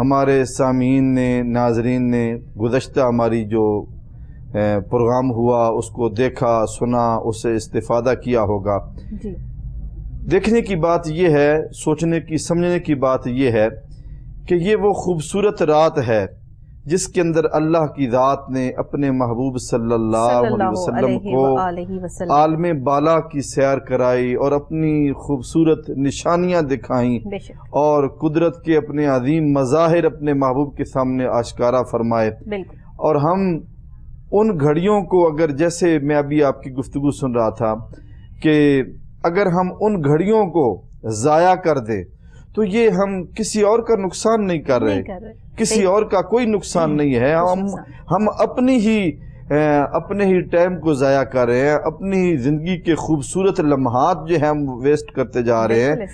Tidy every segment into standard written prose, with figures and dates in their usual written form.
ہمارے سامعین نے، ناظرین نے گزشتہ ہماری جو پروگرام ہوا اس کو دیکھا، سنا، اس سے استفادہ کیا ہوگا۔ جی دیکھنے کی بات یہ ہے، سوچنے کی، سمجھنے کی بات یہ ہے کہ یہ وہ خوبصورت رات ہے جس کے اندر اللہ کی ذات نے اپنے محبوب صلی اللہ علیہ وسلم کو عالم بالا کی سیر کرائی اور اپنی خوبصورت نشانیاں دکھائیں اور قدرت کے اپنے عظیم مظاہر اپنے محبوب کے سامنے آشکارا فرمائے۔ اور ہم ان گھڑیوں کو، اگر جیسے میں ابھی آپ کی گفتگو سن رہا تھا کہ اگر ہم ان گھڑیوں کو ضائع کر دیں تو یہ ہم کسی اور کا نقصان نہیں کر رہے، کسی اور کا کوئی نقصان نہیں ہے، ہم اپنے ہی ٹائم کو ضائع کر رہے ہیں، اپنی زندگی کے خوبصورت لمحات جو ہیں ہم ویسٹ کرتے جا رہے ہیں،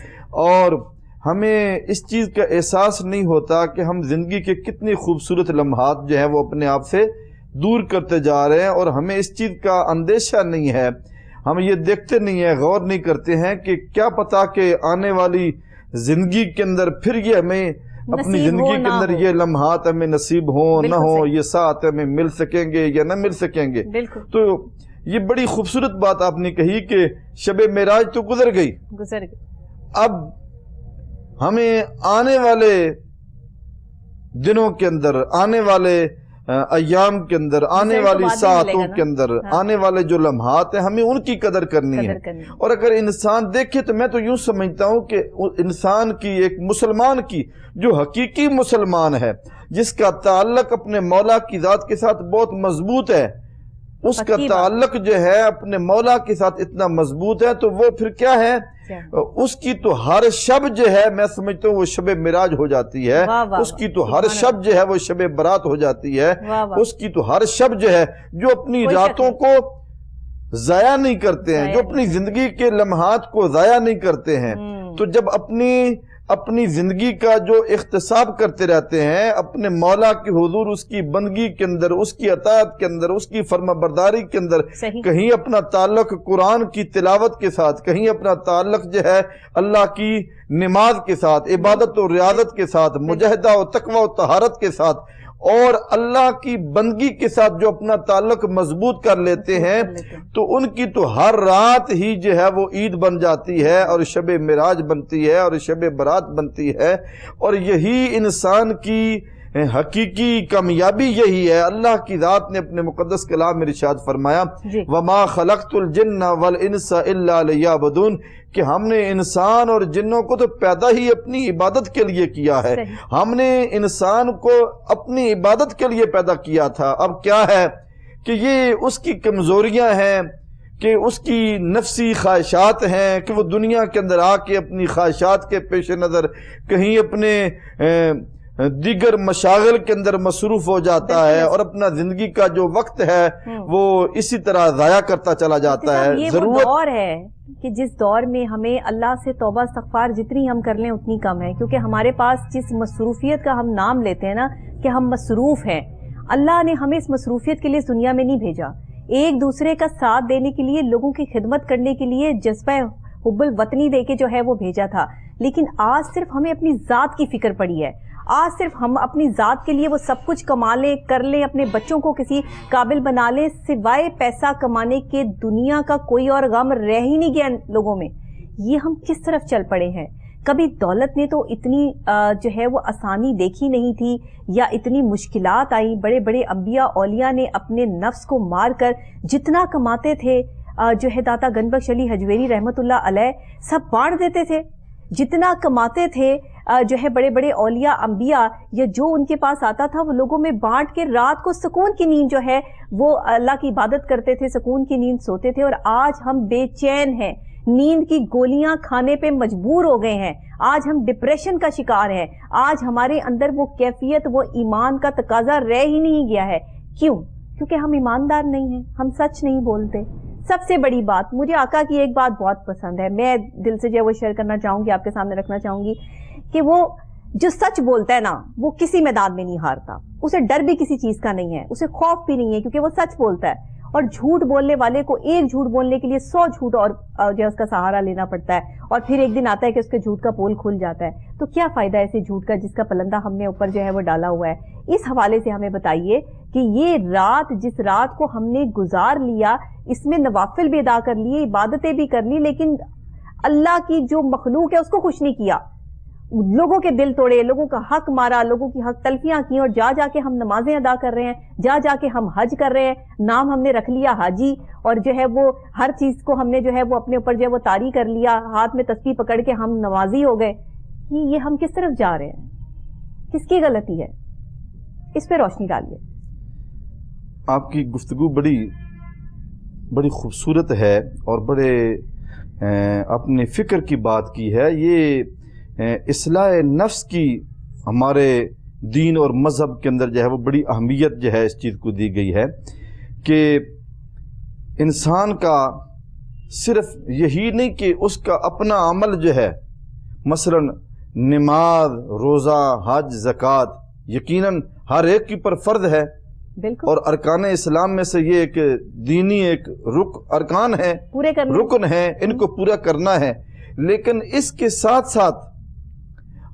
اور ہمیں اس چیز کا احساس نہیں ہوتا کہ ہم زندگی کے کتنی خوبصورت لمحات جو ہیں وہ اپنے آپ سے دور کرتے جا رہے ہیں، اور ہمیں اس چیز کا اندیشہ نہیں ہے، ہم یہ دیکھتے نہیں ہیں، غور نہیں کرتے ہیں کہ کیا پتا کہ آنے والی زندگی کے اندر پھر یہ ہمیں اپنی زندگی کے اندر یہ لمحات ہمیں نصیب ہوں نہ ہوں، یہ ساتھ ہمیں مل سکیں گے یا نہ مل سکیں گے۔ تو یہ بڑی خوبصورت بات آپ نے کہی کہ شب معراج تو گزر گئی، اب ہمیں آنے والے دنوں کے اندر، آنے والے ایام کے اندر، آنے والی ساعتوں کے اندر، آنے والے جو لمحات ہیں ہمیں ان کی قدر کرنی ہے۔ اور اگر انسان دیکھے تو میں تو یوں سمجھتا ہوں کہ انسان کی، ایک مسلمان کی جو حقیقی مسلمان ہے، جس کا تعلق اپنے مولا کی ذات کے ساتھ بہت مضبوط ہے، اس کا تعلق جو ہے اپنے مولا کے ساتھ اتنا مضبوط ہے، تو وہ پھر کیا ہے، اس کی تو ہر شب جو ہے میں سمجھتا ہوں وہ شب معراج ہو جاتی ہے، اس کی تو ہر شب جو ہے وہ شب برات ہو جاتی ہے، اس کی تو ہر شب جو ہے، جو اپنی راتوں کو ضائع نہیں کرتے ہیں، جو اپنی زندگی کے لمحات کو ضائع نہیں کرتے ہیں، تو جب اپنی زندگی کا جو اختصاب کرتے رہتے ہیں اپنے مولا کے حضور، اس کی بندگی کے اندر، اس کی اطاعت کے اندر، اس کی فرما برداری کے اندر، کہیں اپنا تعلق قرآن کی تلاوت کے ساتھ، کہیں اپنا تعلق جو ہے اللہ کی نماز کے ساتھ، عبادت و ریاضت کے ساتھ، مجاہدہ و تقوی و طہارت کے ساتھ، اور اللہ کی بندگی کے ساتھ جو اپنا تعلق مضبوط کر لیتے ہیں، تو ان کی تو ہر رات ہی جو ہے وہ عید بن جاتی ہے اور شب معراج بنتی ہے اور شب برات بنتی ہے۔ اور یہی انسان کی حقیقی کامیابی یہی ہے۔ اللہ کی ذات نے اپنے مقدس کلام میں ارشاد فرمایا وَمَا خَلَقْتُ الْجِنَّ وَالْإِنسَ إِلَّا لِيَعْبُدُونَ، کہ ہم نے انسان اور جنوں کو تو پیدا ہی اپنی عبادت کے لیے کیا ہے، ہم نے انسان کو اپنی عبادت کے لیے پیدا کیا تھا۔ اب کیا ہے کہ یہ اس کی کمزوریاں ہیں، کہ اس کی نفسی خواہشات ہیں کہ وہ دنیا کے اندر آ کے اپنی خواہشات کے پیش نظر کہیں اپنے دیگر مشاغل کے اندر مصروف ہو جاتا ہے اور اپنا زندگی کا جو وقت ہے وہ اسی طرح ضائع کرتا چلا جاتا ہے۔ یہ وہ دور ہے کہ جس دور میں ہمیں اللہ سے توبہ استغفار جتنی ہم کر لیں اتنی کم ہے، کیونکہ ہمارے پاس جس مصروفیت کا ہم نام لیتے ہیں نا کہ ہم مصروف ہیں، اللہ نے ہمیں اس مصروفیت کے لیے اس دنیا میں نہیں بھیجا، ایک دوسرے کا ساتھ دینے کے لیے، لوگوں کی خدمت کرنے کے لیے جذبہ حب الوطنی دے کے جو ہے وہ بھیجا تھا۔ لیکن آج صرف ہمیں اپنی ذات کی فکر پڑی ہے، آج صرف ہم اپنی ذات کے لیے وہ سب کچھ کما لیں، کر لیں، اپنے بچوں کو کسی قابل بنا لیں، سوائے پیسہ کمانے کے دنیا کا کوئی اور غم رہ ہی نہیں گیا لوگوں میں۔ یہ ہم کس طرف چل پڑے ہیں؟ کبھی دولت نے تو اتنی جو ہے وہ آسانی دیکھی نہیں تھی یا اتنی مشکلات آئیں، بڑے بڑے انبیاء اولیاء نے اپنے نفس کو مار کر جتنا کماتے تھے جو ہے داتا گنبخش علی حجویری رحمت اللہ علیہ سب بانٹ دیتے تھے، جتنا کماتے تھے جو ہے بڑے بڑے اولیاء انبیاء یا جو ان کے پاس آتا تھا وہ لوگوں میں بانٹ کے رات کو سکون کی نیند جو ہے وہ اللہ کی عبادت کرتے تھے، سکون کی نیند سوتے تھے۔ اور آج ہم بے چین ہیں، نیند کی گولیاں کھانے پہ مجبور ہو گئے ہیں، آج ہم ڈپریشن کا شکار ہیں، آج ہمارے اندر وہ کیفیت، وہ ایمان کا تقاضا رہ ہی نہیں گیا ہے۔ کیوں؟ کیونکہ ہم ایماندار نہیں ہیں، ہم سچ نہیں بولتے۔ سب سے بڑی بات مجھے آقا کی ایک بات بہت پسند ہے، میں دل سے جو ہے وہ شیئر کرنا چاہوں گی، آپ کے سامنے رکھنا چاہوں گی کہ وہ جو سچ بولتا ہے نا وہ کسی میدان میں نہیں ہارتا، اسے ڈر بھی کسی چیز کا نہیں ہے، اسے خوف بھی نہیں ہے، کیونکہ وہ سچ بولتا ہے۔ اور جھوٹ بولنے والے کو ایک جھوٹ بولنے کے لیے 100 جھوٹ اور جو ہے اس کا سہارا لینا پڑتا ہے، اور پھر ایک دن آتا ہے کہ اس کے جھوٹ کا پول کھل جاتا ہے. تو کیا فائدہ ایسے جھوٹ کا جس کا پلندہ ہم نے اوپر جو ہے وہ ڈالا ہوا ہے؟ اس حوالے سے ہمیں بتائیے کہ یہ رات، جس رات کو ہم نے گزار لیا، اس میں نوافل بھی ادا کر لیے، عبادتیں بھی کر لی، لیکن اللہ کی جو مخلوق ہے اس کو خوش نہیں کیا، لوگوں کے دل توڑے، لوگوں کا حق مارا، لوگوں کی حق تلفیاں کی، اور جا جا کے ہم نمازیں ادا کر رہے ہیں، جا جا کے ہم حج کر رہے ہیں، نام ہم نے رکھ لیا حاجی، اور جو ہے وہ ہر چیز کو ہم نے جو ہے وہ اپنے اوپر جو ہے وہ طاری کر لیا، ہاتھ میں تسبیح پکڑ کے ہم نمازی ہو گئے. یہ ہم کس طرف جا رہے ہیں؟ کس کی غلطی ہے؟ اس پہ روشنی ڈالیے. آپ کی گفتگو بڑی خوبصورت ہے اور بڑے اپنے فکر کی بات کی ہے. یہ اصلاح نفس کی ہمارے دین اور مذہب کے اندر جو ہے وہ بڑی اہمیت جو ہے اس چیز کو دی گئی ہے کہ انسان کا صرف یہی نہیں کہ اس کا اپنا عمل جو ہے، مثلا نماز، روزہ، حج، زکوٰۃ یقیناً ہر ایک کے پر فرض ہے، بالکل، اور ارکان اسلام میں سے یہ ایک دینی ایک ارکان ہے، رکن ہے، ان کو پورا کرنا ہے. لیکن اس کے ساتھ ساتھ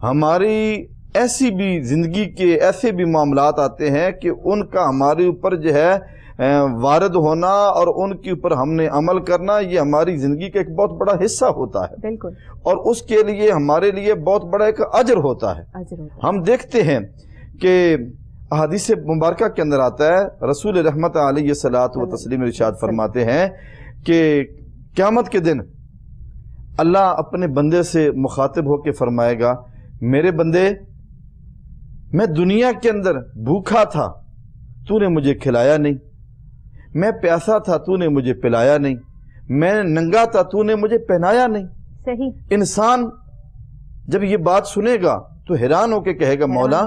ہماری ایسی بھی زندگی کے ایسے بھی معاملات آتے ہیں کہ ان کا ہمارے اوپر جو ہے وارد ہونا اور ان کے اوپر ہم نے عمل کرنا، یہ ہماری زندگی کا ایک بہت بڑا حصہ ہوتا ہے، بالکل، اور اس کے لیے ہمارے لیے بہت بڑا ایک اجر ہوتا ہے. ہم دیکھتے ہیں کہ احادیث مبارکہ کے اندر آتا ہے، رسول رحمت علیہ الصلوۃ والتسلیم ارشاد فرماتے ہیں کہ قیامت کے دن اللہ اپنے بندے سے مخاطب ہو کے فرمائے گا، میرے بندے، میں دنیا کے اندر بھوکا تھا، تو نے مجھے کھلایا نہیں، میں پیاسا تھا، تو نے مجھے پلایا نہیں، میں ننگا تھا، تو نے مجھے پہنایا نہیں. صحیح. انسان جب یہ بات سنے گا تو حیران ہو کے کہے گا، مولا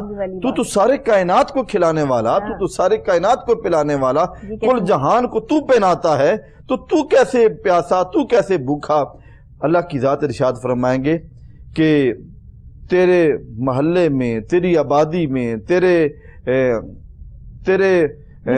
تو سارے کائنات کو کھلانے والا، تو سارے کائنات کو پلانے والا، کل جہان کو تو پہناتا ہے، تو کیسے پیاسا، تو کیسے بھوکا؟ اللہ کی ذات ارشاد فرمائیں گے کہ تیرے محلے میں، تیری آبادی میں، تیرے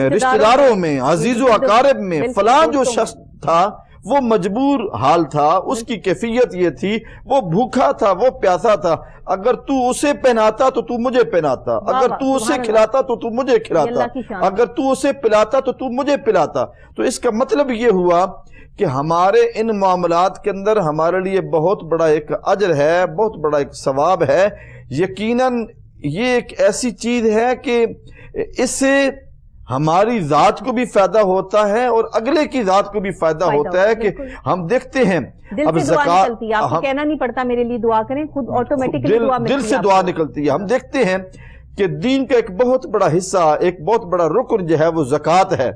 رشتہ داروں میں، عزیز و اقارب میں فلاں جو شخص تھا وہ مجبور حال تھا، اس کی کیفیت یہ تھی، وہ بھوکا تھا، وہ پیاسا تھا، اگر تو اسے پہناتا تو تو مجھے پہناتا، اگر تو اسے کھلاتا تو تو مجھے کھلاتا، اگر تو اسے پلاتا تو تو مجھے پلاتا. تو اس کا مطلب یہ ہوا کہ ہمارے ان معاملات کے اندر ہمارے لیے بہت بڑا ایک اجر ہے، بہت بڑا ایک ثواب ہے. یقیناً یہ ایک ایسی چیز ہے کہ اس سے ہماری ذات کو بھی فائدہ ہوتا ہے اور اگلے کی ذات کو بھی فائدہ ہوتا ہے کہ ہم دیکھتے ہیں اب زکوٰۃ، آپ کو کہنا نہیں پڑتا میرے لیے دعا کریں، خود آٹومیٹکلی دل سے دعا نکلتی ہے. ہم دیکھتے ہیں کہ دین کا ایک بہت بڑا حصہ، ایک بہت بڑا رکن جو ہے وہ زکوٰۃ ہے.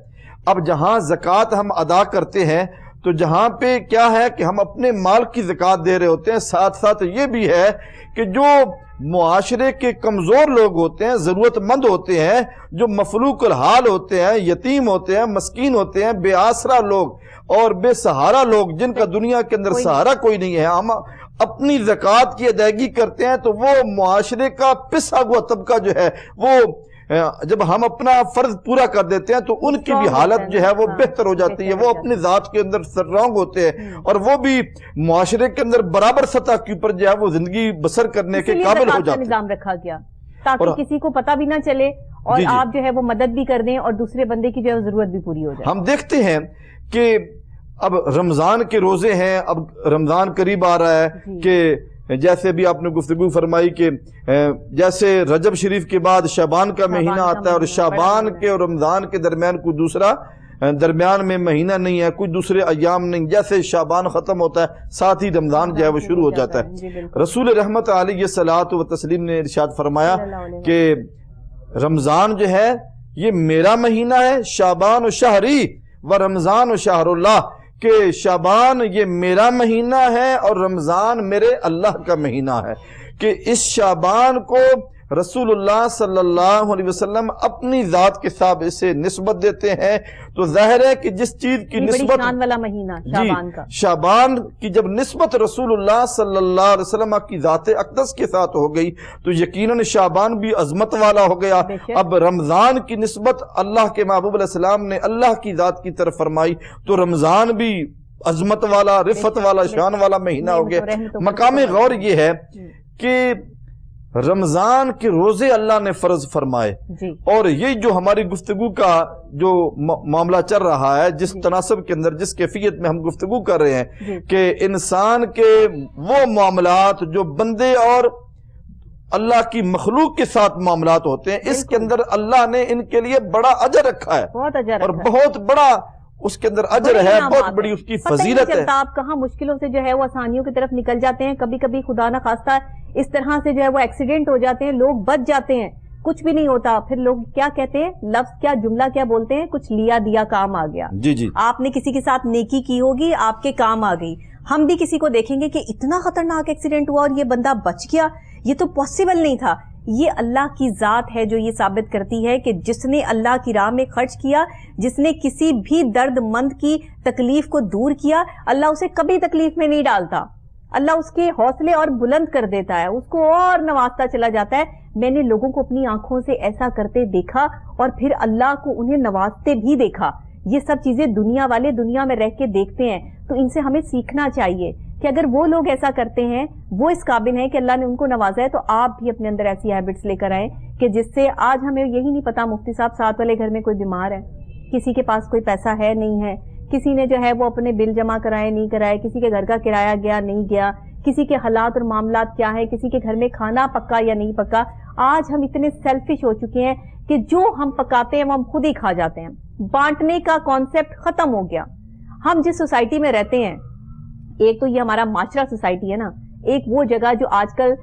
اب جہاں زکوٰۃ ہم ادا کرتے ہیں تو جہاں پہ کیا ہے کہ ہم اپنے مال کی زکوٰۃ دے رہے ہوتے ہیں، ساتھ ساتھ یہ بھی ہے کہ جو معاشرے کے کمزور لوگ ہوتے ہیں، ضرورت مند ہوتے ہیں، جو مفلوق الحال ہوتے ہیں، یتیم ہوتے ہیں، مسکین ہوتے ہیں، بے آسرا لوگ اور بے سہارا لوگ، جن کا دنیا کے اندر سہارا کوئی نہیں ہے، ہم اپنی زکوٰۃ کی ادائیگی کرتے ہیں تو وہ معاشرے کا پسا ہوا طبقہ جو ہے وہ جب ہم اپنا فرض پورا کر دیتے ہیں تو ان کی بھی حالت جو ہے وہ بہتر ہو جاتی ہے، وہ اپنی ذات کے اندر سٹرانگ ہوتے ہیں اور وہ بھی معاشرے کے اندر برابر سطح کے اوپر جو ہے وہ زندگی بسر کرنے کے قابل ہو جاتے ہیں. نظام رکھا گیا تاکہ کسی کو پتہ بھی نہ چلے اور آپ جو ہے وہ مدد بھی کر دیں اور دوسرے بندے کی جو ہے ضرورت بھی پوری ہو جائے. ہم دیکھتے ہیں کہ اب رمضان کے روزے ہیں، اب رمضان قریب آ رہا ہے کہ جیسے بھی آپ نے گفتگو فرمائی کہ جیسے رجب شریف کے بعد شعبان کا مہینہ آتا ہے اور شعبان کے اور رمضان کے درمیان کوئی دوسرا درمیان میں مہینہ نہیں ہے، کوئی دوسرے ایام نہیں، جیسے شعبان ختم ہوتا ہے ساتھ ہی رمضان جو ہے وہ شروع ہو جاتا ہے. رسول رحمت علیہ الصلوۃ والتسلیم نے ارشاد فرمایا کہ رمضان جو ہے یہ میرا مہینہ ہے، شعبان و شہری و رمضان و شہر اللہ، کہ شعبان یہ میرا مہینہ ہے اور رمضان میرے اللہ کا مہینہ ہے، کہ اس شعبان کو رسول اللہ صلی اللہ علیہ وسلم اپنی ذات کے ساتھ اسے نسبت دیتے ہیں، تو ظاہر ہے کہ جس چیز کی نسبت شان والا مہینہ شعبان کا، شعبان کی جب نسبت رسول اللہ صلی اللہ علیہ وسلم کی ذات اقدس کے ساتھ ہو گئی تو یقیناً شعبان بھی عظمت والا ہو گیا۔ اب رمضان کی نسبت اللہ کے محبوب علیہ السلام نے اللہ کی ذات کی طرف فرمائی تو رمضان بھی عظمت والا، رفت والا، شان والا مہینہ ہو گیا۔ مقام غور یہ ہے کہ رمضان کے روزے اللہ نے فرض فرمائے، اور یہ جو ہماری گفتگو کا جو معاملہ چل رہا ہے، جس تناسب کے اندر، جس کیفیت میں ہم گفتگو کر رہے ہیں کہ انسان کے وہ معاملات جو بندے اور اللہ کی مخلوق کے ساتھ معاملات ہوتے ہیں، اس کے اندر اللہ نے ان کے لیے بڑا اجر رکھا ہے، اور بہت بڑا اس کے اندر اجر ہے، بہت بڑی اس کی فضیلت ہے۔ آپ کہاں مشکلوں سے جو ہے وہ آسانیوں کی طرف نکل جاتے ہیں، کبھی کبھی خدا نہ خواستہ اس طرح سے جو ہے وہ ایکسیڈنٹ ہو جاتے ہیں، لوگ بچ جاتے ہیں، کچھ بھی نہیں ہوتا، پھر لوگ کیا کہتے ہیں، لفظ کیا، جملہ کیا بولتے ہیں، کچھ لیا دیا کام آ گیا۔ جی آپ نے کسی کے ساتھ نیکی کی ہوگی، آپ کے کام آ گئی۔ ہم بھی کسی کو دیکھیں گے کہ اتنا خطرناک ایکسیڈنٹ ہوا اور یہ بندہ بچ گیا، یہ تو پاسبل نہیں تھا۔ یہ اللہ کی ذات ہے جو یہ ثابت کرتی ہے کہ جس نے اللہ کی راہ میں خرچ کیا، جس نے کسی بھی درد مند کی تکلیف کو دور کیا، اللہ اسے کبھی تکلیف میں نہیں ڈالتا، اللہ اس کے حوصلے اور بلند کر دیتا ہے، اس کو اور نوازتا چلا جاتا ہے۔ میں نے لوگوں کو اپنی آنکھوں سے ایسا کرتے دیکھا اور پھر اللہ کو انہیں نوازتے بھی دیکھا۔ یہ سب چیزیں دنیا والے دنیا میں رہ کے دیکھتے ہیں، تو ان سے ہمیں سیکھنا چاہیے کہ اگر وہ لوگ ایسا کرتے ہیں، وہ اس قابل ہیں کہ اللہ نے ان کو نوازا ہے، تو آپ بھی اپنے اندر ایسی ہیبٹس لے کر آئیں کہ جس سے آج ہمیں یہی نہیں پتا مفتی صاحب ساتھ والے گھر میں کوئی بیمار ہے، کسی کے پاس کوئی پیسہ ہے نہیں ہے، کسی نے جو ہے وہ اپنے بل جمع کرائے نہیں کرائے، کسی کے گھر کا کرایہ گیا نہیں گیا، کسی کے حالات اور معاملات کیا ہیں، کسی کے گھر میں کھانا پکا یا نہیں پکا۔ آج ہم اتنے سیلفش ہو چکے ہیں کہ جو ہم پکاتے ہیں وہ ہم خود ہی کھا جاتے ہیں، بانٹنے کا کانسیپٹ ختم ہو گیا۔ ہم جس سوسائٹی میں رہتے ہیں، ایک تو یہ ہمارا معاشرہ سوسائٹی ہے نا، ایک وہ جگہ جو آج کل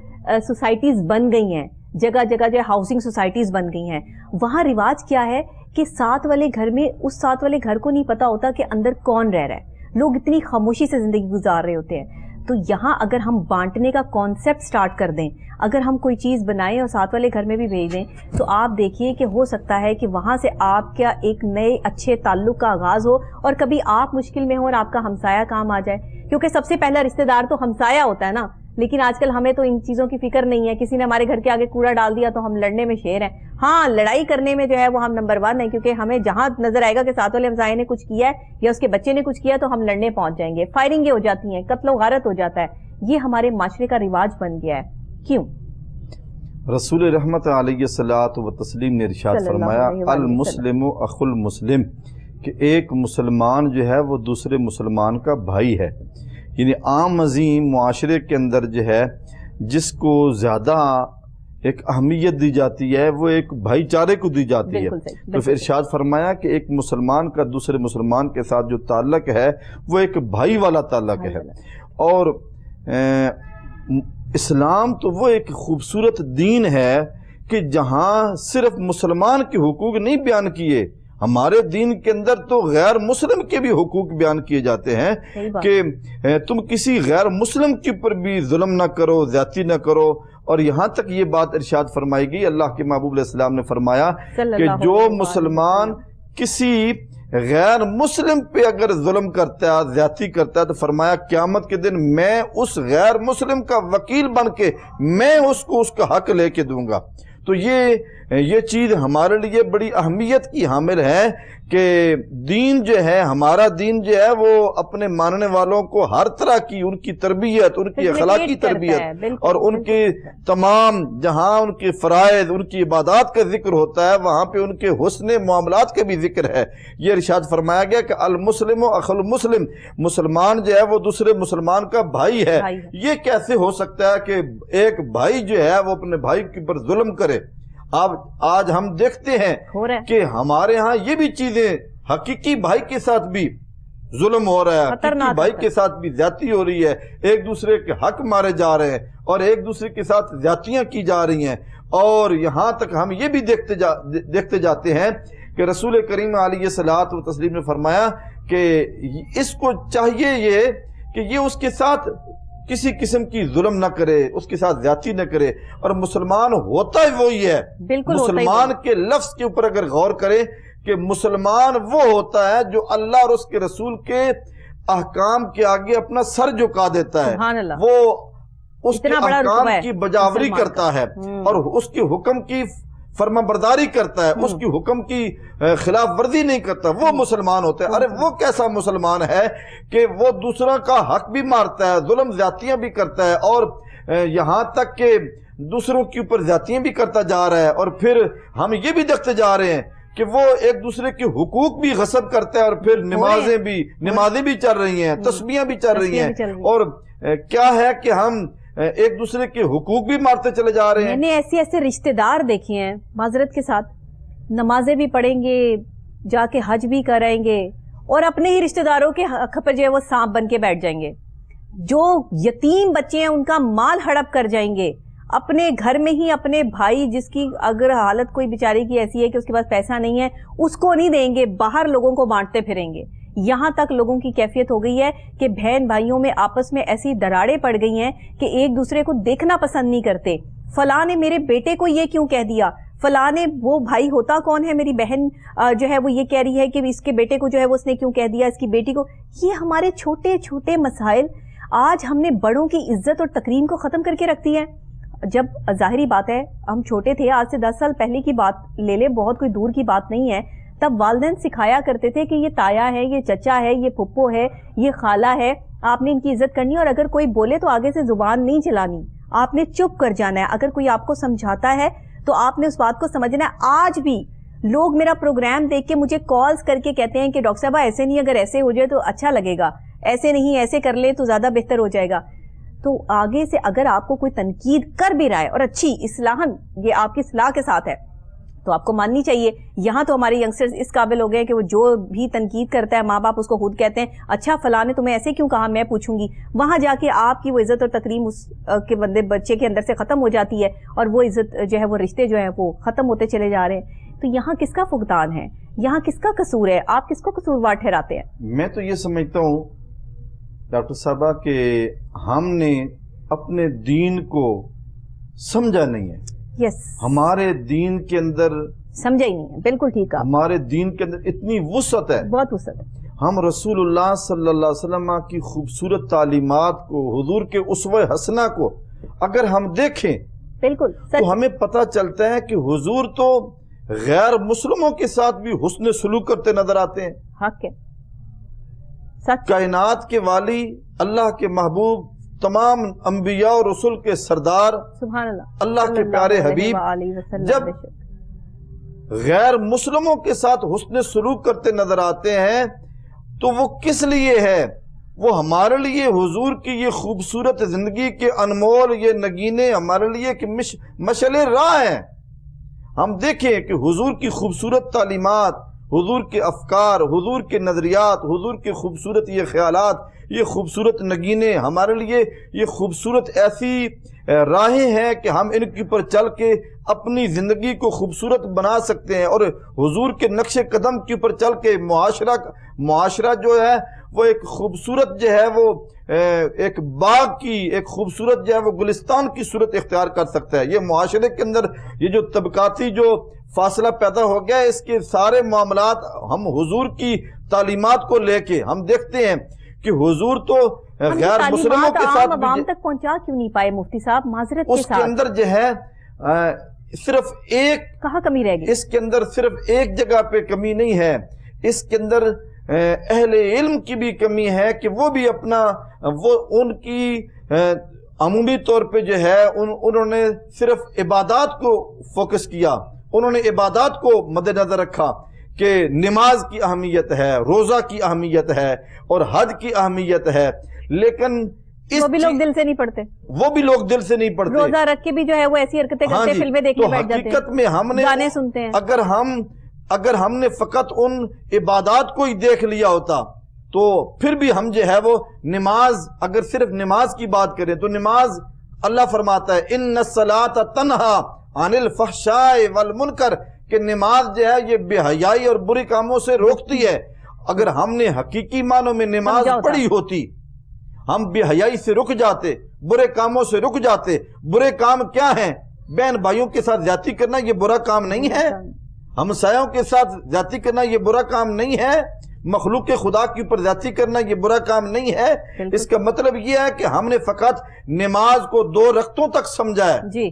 سوسائٹیز بن گئی ہیں، جگہ جگہ جو ہاؤسنگ سوسائٹیز بن گئی ہیں، وہاں رواج کیا ہے کہ ساتھ والے گھر میں اس ساتھ والے گھر کو نہیں پتا ہوتا کہ اندر کون رہ رہا ہے، لوگ اتنی خاموشی سے زندگی گزار رہے ہوتے ہیں۔ تو یہاں اگر ہم بانٹنے کا کانسیپٹ سٹارٹ کر دیں، اگر ہم کوئی چیز بنائیں اور ساتھ والے گھر میں بھی بھیج دیں، تو آپ دیکھیے کہ ہو سکتا ہے کہ وہاں سے آپ کا ایک نئے اچھے تعلق کا آغاز ہو، اور کبھی آپ مشکل میں ہو اور آپ کا ہمسایہ کام آ جائے، کیونکہ سب سے پہلا رشتہ دار تو ہمسایہ ہوتا ہے نا۔ لیکن آج کل ہمیں تو ان چیزوں کی فکر نہیں ہے، کسی نے ہمارے گھر کے آگے کوڑا ڈال دیا تو ہم لڑنے میں شیر ہیں۔ ہاں، لڑائی کرنے میں جو ہے وہ ہم نمبر 1 ہیں، کیونکہ ہمیں جہاں نظر آئے گا کہ ساتھ والے ہمسائے نے کچھ کیا ہے یا اس کے بچے نے کچھ کیا تو ہم لڑنے پہنچ جائیں گے، فائرنگیں ہو جاتی ہیں، قتل و غارت ہو جاتا ہے۔ یہ ہمارے معاشرے کا رواج بن گیا ہے۔ کیوں؟ رسول رحمت علیہ الصلوۃ والتسلیم نے ارشاد فرمایا، المسلم اخو المسلم، کہ ایک مسلمان جو ہے وہ دوسرے مسلمان کا بھائی ہے۔ یعنی عام عظیم معاشرے کے اندر جو ہے جس کو زیادہ ایک اہمیت دی جاتی ہے وہ ایک بھائی چارے کو دی جاتی ہے۔ تو پھر ارشاد فرمایا کہ ایک مسلمان کا دوسرے مسلمان کے ساتھ جو تعلق ہے وہ ایک بھائی والا تعلق ہے۔ اور اسلام تو وہ ایک خوبصورت دین ہے کہ جہاں صرف مسلمان کے حقوق نہیں بیان کیے، ہمارے دین کے اندر تو غیر مسلم کے بھی حقوق بیان کیے جاتے ہیں کہ تم کسی غیر مسلم کے اوپر بھی ظلم نہ کرو، زیادتی نہ کرو۔ اور یہاں تک یہ بات ارشاد فرمائی گئی، اللہ کے محبوب علیہ السلام نے فرمایا کہ جو مسلمان کسی غیر مسلم پہ اگر ظلم کرتا ہے، زیادتی کرتا ہے، تو فرمایا قیامت کے دن میں اس غیر مسلم کا وکیل بن کے میں اس کو اس کا حق لے کے دوں گا۔ تو یہ چیز ہمارے لیے بڑی اہمیت کی حامل ہے کہ دین جو ہے، ہمارا دین جو ہے وہ اپنے ماننے والوں کو ہر طرح کی ان کی تربیت، ان کی اخلاقی تربیت اور ان کے تمام جہاں ان کے فرائض، ان کی عبادات کا ذکر ہوتا ہے، وہاں پہ ان کے حسن معاملات کا بھی ذکر ہے۔ یہ ارشاد فرمایا گیا کہ المسلم اخو المسلم، مسلمان جو ہے وہ دوسرے مسلمان کا بھائی ہے۔ یہ کیسے ہو سکتا ہے کہ ایک بھائی جو ہے وہ اپنے بھائی کے اوپر ظلم کرے؟ آج ہم دیکھتے ہیں کہ ہمارے ہاں یہ بھی چیزیں، حقیقی بھائی کے ساتھ بھی ظلم ہو رہا ہے، حقیقی بھائی کے ساتھ بھی زیادتی ہو رہی ہے، ایک دوسرے کے حق مارے جا رہے ہیں اور ایک دوسرے کے ساتھ زیادتیاں کی جا رہی ہیں۔ اور یہاں تک ہم یہ بھی دیکھتے جاتے ہیں کہ رسول کریم علیہ الصلوۃ والتسلیم نے فرمایا کہ اس کو چاہیے یہ کہ یہ اس کے ساتھ کسی قسم کی ظلم نہ کرے، اس کے ساتھ زیادتی نہ کرے. اور مسلمان ہوتا ہی وہی ہے. مسلمان کے لفظ کے اوپر اگر غور کرے کہ مسلمان وہ ہوتا ہے جو اللہ اور اس کے رسول کے احکام کے آگے اپنا سر جھکا دیتا ہے، وہ اس کے احکام کی بجاوری کرتا ہے اور اس کے حکم کی فرما برداری کرتا ہے، اس کی حکم کی خلاف ورزی نہیں کرتا، وہ مسلمان ہوتا ہے. ارے وہ کیسا مسلمان ہے کہ وہ دوسرا کا حق بھی مارتا ہے، ظلم زیادتیاں بھی کرتا ہے، اور یہاں تک کہ دوسروں کے اوپر زیادتیاں بھی کرتا جا رہا ہے. اور پھر ہم یہ بھی دیکھتے جا رہے ہیں کہ وہ ایک دوسرے کے حقوق بھی غصب کرتا ہے، اور پھر نمازیں بھی چل رہی ہیں، تسبیحیں بھی چل رہی ہیں. اور کیا ہے کہ ہم ایک دوسرے کے حقوق بھی مارتے چلے جا رہے ہیں. میں نے ایسے رشتہ دار دیکھے ہیں معذرت کے ساتھ، نمازیں بھی پڑھیں گے، جا کے حج بھی کرائیں گے، اور اپنے ہی رشتہ داروں کے حق پر جو ہے وہ سانپ بن کے بیٹھ جائیں گے. جو یتیم بچے ہیں ان کا مال ہڑپ کر جائیں گے، اپنے گھر میں ہی اپنے بھائی جس کی اگر حالت کوئی بیچارے کی ایسی ہے کہ اس کے پاس پیسہ نہیں ہے اس کو نہیں دیں گے، باہر لوگوں کو بانٹتے پھریں گے. یہاں تک لوگوں کی کیفیت ہو گئی ہے کہ بہن بھائیوں میں آپس میں ایسی دراڑیں پڑ گئی ہیں کہ ایک دوسرے کو دیکھنا پسند نہیں کرتے. فلاں نے میرے بیٹے کو یہ کیوں کہہ دیا، فلاں نے، وہ بھائی ہوتا کون ہے، میری بہن جو ہے وہ یہ کہہ رہی ہے کہ اس کے بیٹے کو جو ہے وہ اس نے کیوں کہہ دیا، اس کی بیٹی کو. یہ ہمارے چھوٹے چھوٹے مسائل آج ہم نے بڑوں کی عزت اور تکریم کو ختم کر کے رکھ دی ہے. جب ظاہری بات ہے ہم چھوٹے تھے، آج سے 10 سال پہلے کی بات لے لیں، بہت کوئی دور کی بات نہیں ہے، تب والدین سکھایا کرتے تھے کہ یہ تایا ہے، یہ چچا ہے، یہ پھپھو ہے، یہ خالہ ہے، آپ نے ان کی عزت کرنی، اور اگر کوئی بولے تو آگے سے زبان نہیں چلانی، آپ نے چپ کر جانا ہے. اگر کوئی آپ کو سمجھاتا ہے تو آپ نے اس بات کو سمجھنا ہے. آج بھی لوگ میرا پروگرام دیکھ کے مجھے کالز کر کے کہتے ہیں کہ ڈاکٹر صاحبہ ایسے نہیں، اگر ایسے ہو جائے تو اچھا لگے گا، ایسے نہیں، ایسے کر لیں تو زیادہ بہتر ہو جائے گا. تو آگے سے اگر آپ کو کوئی تنقید کر بھی رہا ہے اور اچھی اصلاحاً یہ آپ کی اصلاح کے ساتھ ہے تو آپ کو ماننی چاہیے. یہاں تو ہمارے ینگسٹرز اس قابل ہو گئے کہ وہ جو بھی تنقید کرتا ہے ماں باپ اس کو خود کہتے ہیں اچھا فلاں نے تمہیں ایسے کیوں کہا، میں پوچھوں گی. وہاں جا کے آپ کی وہ عزت اور تکریم اس کے بچے کے اندر سے ختم ہو جاتی ہے، اور وہ عزت جو ہے وہ رشتے جو ہیں وہ ختم ہوتے چلے جا رہے ہیں. تو یہاں کس کا فقدان ہے، یہاں کس کا قصور ہے، آپ کس کو قصوروار ٹھہراتے ہیں؟ میں تو یہ سمجھتا ہوں ڈاکٹر صاحبہ کہ ہم نے اپنے دین کو سمجھا نہیں ہے. ہمارے دین کے اندر سمجھا ہی نہیں ہے. بالکل ٹھیک ہے. ہمارے دین کے اندر اتنی وسعت ہے، بہت وسعت ہے. ہم رسول اللہ صلی اللہ علیہ وسلم کی خوبصورت تعلیمات کو، حضور کے اسوہ حسنہ کو اگر ہم دیکھیں بالکل تو ہمیں پتہ چلتا ہے کہ حضور تو غیر مسلموں کے ساتھ بھی حسن سلوک کرتے نظر آتے ہیں. حق ہے. کائنات کے والی، اللہ کے محبوب، تمام انبیاء اور رسول کے سردار، سبحان اللہ، اللہ کے پیارے حبیب جب غیر مسلموں کے ساتھ حسن سلوک کرتے نظر آتے ہیں تو وہ کس لیے ہے؟ وہ ہمارے لیے حضور کی یہ خوبصورت زندگی کے انمول یہ نگینے ہمارے لیے کہ مشعل راہ ہیں. ہم دیکھیں کہ حضور کی خوبصورت تعلیمات، حضور کے افکار، حضور کے نظریات، حضور کے خوبصورت یہ خیالات، یہ خوبصورت نگینے ہمارے لیے یہ خوبصورت ایسی راہیں ہیں کہ ہم ان کے اوپر چل کے اپنی زندگی کو خوبصورت بنا سکتے ہیں. اور حضور کے نقش قدم کے اوپر چل کے معاشرہ جو ہے وہ ایک خوبصورت جو ہے وہ ایک باغ کی، ایک خوبصورت جو ہے وہ گلستان کی صورت اختیار کر سکتا ہے. یہ معاشرے کے اندر یہ جو طبقاتی جو فاصلہ پیدا ہو گیا، اس کے سارے معاملات ہم حضور کی تعلیمات کو لے کے ہم دیکھتے ہیں کہ حضور تو غیر مسلموں کے ساتھ عوام تک پہنچا کیوں نہیں پائے مفتی صاحب معذرت کے ساتھ؟ اس کے اندر جو ہے صرف ایک کہاں کمی رہ گئی؟ اس کے اندر صرف ایک جگہ پہ کمی نہیں ہے، اس کے اندر اہل علم کی بھی کمی ہے کہ وہ بھی اپنا وہ ان کی عمومی طور پہ جو ہے انہوں نے صرف عبادات کو فوکس کیا، انہوں نے عبادات کو مد نظر رکھا کہ نماز کی اہمیت ہے، روزہ کی اہمیت ہے اور حج کی اہمیت ہے، لیکن وہ بھی لوگ دل سے نہیں پڑھتے، روزہ رکھ کے بھی جو ہے وہ ایسی حرکتیں کرتے، فلمیں دیکھنے بیٹھ جاتے ہیں، حقیقت میں ہم نے گانے سنتے ہیں. اگر ہم نے فقط ان عبادات کو ہی دیکھ لیا ہوتا تو پھر بھی ہم جو ہے وہ نماز، اگر صرف نماز کی بات کریں تو نماز اللہ فرماتا ہے ان الصلاۃ تنہا عن الفحشاء والمنکر، کہ نماز جو ہے یہ بے حیائی اور بری کاموں سے روکتی ہے. اگر ہم نے حقیقی معنوں میں نماز پڑھی ہوتی، ہم بے حیائی سے رک جاتے، برے کاموں سے رک جاتے۔ برے کام کیا ہیں؟ بہن بھائیوں کے ساتھ زیادتی کرنا یہ برا کام نہیں ہے، ہمسایوں کے ساتھ زیادتی کرنا یہ برا کام نہیں ہے، مخلوق خدا کے اوپر زیادتی کرنا یہ برا کام نہیں ہے۔ اس کا مطلب یہ ہے کہ ہم نے فقط نماز کو 2 رکعتوں تک سمجھا ہے جی۔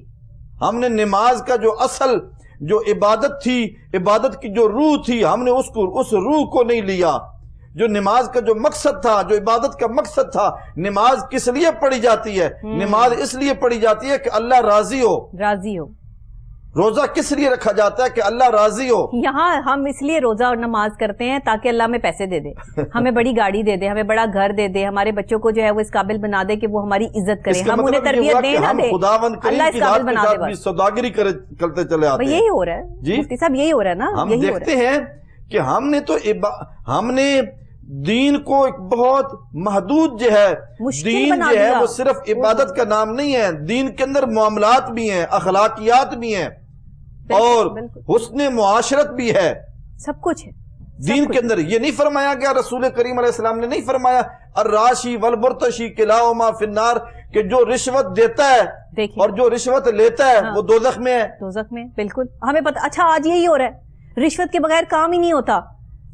ہم نے نماز کا جو اصل جو عبادت تھی، عبادت کی جو روح تھی، ہم نے اس روح کو نہیں لیا۔ جو نماز کا جو مقصد تھا، جو عبادت کا مقصد تھا، نماز کس لیے پڑھی جاتی ہے؟ نماز اس لیے پڑھی جاتی ہے کہ اللہ راضی ہو۔ روزہ کس لیے رکھا جاتا ہے؟ کہ اللہ راضی ہو۔ یہاں ہم اس لیے روزہ اور نماز کرتے ہیں تاکہ اللہ ہمیں پیسے دے دے، ہمیں بڑی گاڑی دے دے، ہمیں بڑا گھر دے دے، ہمارے بچوں کو جو ہے وہ اس قابل بنا دے کہ وہ ہماری عزت کرے، ہم انہیں تربیت دیں نہ دیں، اللہ اس قابل بنا دے بس۔ سوداگری کرتے چلے آتے ہیں، یہی ہو رہا ہے مفتی صاحب، یہی ہو رہا ہے نا۔ ہم دیکھتے ہیں کہ ہم نے دین کو ایک بہت محدود جو ہے، دین جو ہے وہ صرف عبادت کا نام نہیں ہے، دین کے اندر معاملات بھی ہیں، اخلاقیات بھی ہیں اور حسن معاشرت بھی ہے، سب کچھ ہے دین کے اندر۔ یہ نہیں فرمایا گیا، رسول کریم علیہ السلام نے نہیں فرمایا الراشی والمرتشی کلاہما فی النار، کہ جو رشوت دیتا ہے اور جو رشوت لیتا ہے وہ دوزخ میں ہے۔ دوزخ میں، بالکل ہمیں پتہ۔ اچھا آج یہی ہو رہا ہے، رشوت کے بغیر کام ہی نہیں ہوتا،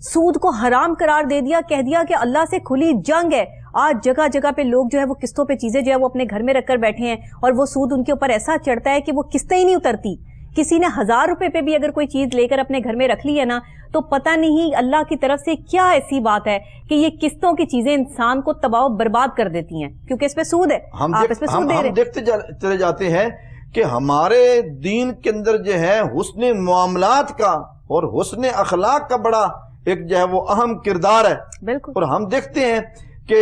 سود کو حرام قرار دے دیا، کہہ دیا کہ اللہ سے کھلی جنگ ہے۔ آج جگہ جگہ پہ لوگ جو ہے وہ قسطوں پہ چیزیں جو ہے وہ اپنے گھر میں رکھ کر بیٹھے ہیں اور وہ سود ان کے اوپر ایسا چڑھتا ہے کہ وہ قسطیں ہی نہیں اترتی۔ کسی نے 1000 روپے پہ بھی اگر کوئی چیز لے کر اپنے گھر میں رکھ لی ہے نا، تو پتہ نہیں اللہ کی طرف سے کیا ایسی بات ہے کہ یہ قسطوں کی چیزیں انسان کو تباہ و برباد کر دیتی ہیں، کیونکہ اس پہ سود ہے، آپ اس پہ سود دے رہے ہیں۔ ہم دیکھتے چلے جاتے ہیں کہ ہمارے دین کے اندر جو ہے حسن معاملات کا اور حسن اخلاق کا بڑا ایک جو ہے وہ اہم کردار ہے۔ بالکل۔ اور ہم دیکھتے ہیں کہ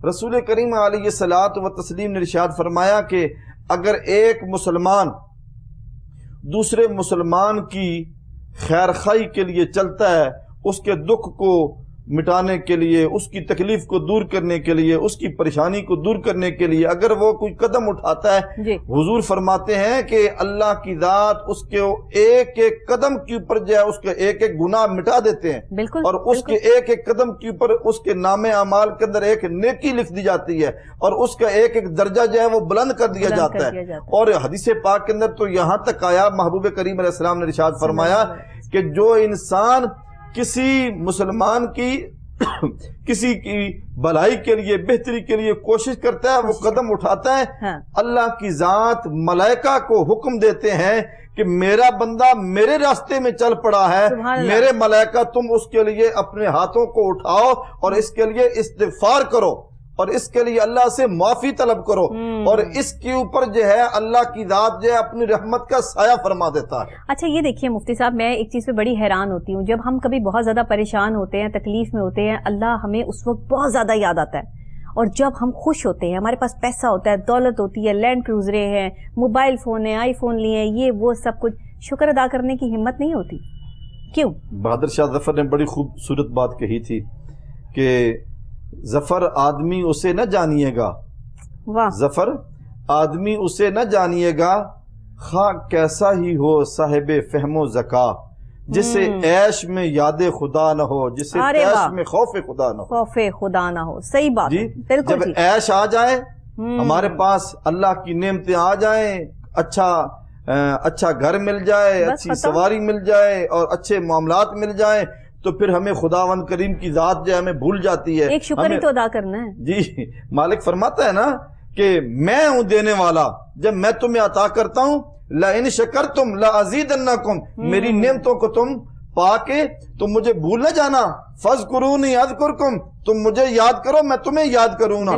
رسول کریم علیہ الصلوۃ والتسلیم نے ارشاد فرمایا کہ اگر ایک مسلمان دوسرے مسلمان کی خیر خواہی کے لیے چلتا ہے، اس کے دکھ کو مٹانے کے لیے، اس کی تکلیف کو دور کرنے کے لیے، اس کی پریشانی کو دور کرنے کے لیے اگر وہ کوئی قدم اٹھاتا ہے جی، حضور فرماتے ہیں کہ اللہ کی ذات اس کے ایک ایک قدم کے اوپر جو ہے اس کے ایک ایک گناہ مٹا دیتے ہیں۔ بالکل۔ اور اس کے ایک ایک قدم کے اوپر اس کے نام اعمال کے اندر ایک نیکی لکھ دی جاتی ہے اور اس کا ایک ایک درجہ جو ہے وہ بلند کر دیا جاتا ہے۔ اور حدیث پاک کے اندر تو یہاں تک آیا، محبوب کریم علیہ السلام نے ارشاد فرمایا کہ جو انسان کسی مسلمان کی کسی کی بھلائی کے لیے، بہتری کے لیے کوشش کرتا ہے، وہ قدم اٹھاتا ہے، اللہ کی ذات ملائکہ کو حکم دیتے ہیں کہ میرا بندہ میرے راستے میں چل پڑا ہے، میرے ملائکہ تم اس کے لیے اپنے ہاتھوں کو اٹھاؤ اور اس کے لیے استغفار کرو اور اس کے لیے اللہ سے معافی طلب کرو، اور اس کے اوپر جو ہے اللہ کی ذات جو ہے اپنی رحمت کا سایہ فرما دیتا ہے۔ اچھا یہ دیکھیے مفتی صاحب، میں ایک چیز پہ بڑی حیران ہوتی ہوں، جب ہم کبھی بہت زیادہ پریشان ہوتے ہیں، تکلیف میں ہوتے ہیں، اللہ ہمیں اس وقت بہت زیادہ یاد آتا ہے، اور جب ہم خوش ہوتے ہیں، ہمارے پاس پیسہ ہوتا ہے، دولت ہوتی ہے، لینڈ کروزریں ہیں، موبائل فون ہیں، آئی فون لیے ہیں، یہ وہ سب کچھ، شکر ادا کرنے کی ہمت نہیں ہوتی، کیوں؟ بہادر شاہ ظفر نے بڑی خوبصورت بات کہی تھی کہ ظفر آدمی اسے نہ جانیے گا، ظفر آدمی اسے نہ جانیے گا، خواہ کیسا ہی ہو صاحب فہم و ذکا، جسے عیش میں یاد خدا نہ ہو، جسے عیش میں خوف خدا نہ ہو، خوف خدا نہ ہو۔ صحیح بات جی، جب عیش آ جائے، ہمارے پاس اللہ کی نعمتیں آ جائیں، اچھا گھر مل جائے، اچھی سواری مل جائے اور اچھے معاملات مل جائیں، تو پھر ہمیں خداوند کریم کی ذات جو ہمیں بھول جاتی ہے۔ ایک شکر ہی تو ادا کرنا ہے جی۔ مالک فرماتا ہے نا کہ میں ہوں دینے والا، جب میں تمہیں عطا کرتا ہوں لَإِن شَكَرْتُمْ لَأَزِيدَنَّكُمْ، میری نعمتوں کو تم پا کے تم مجھے بھول نہ جانا، فَاذْكُرُونِي أَذْكُرْكُمْ، تم مجھے یاد کرو میں تمہیں یاد کروں گا،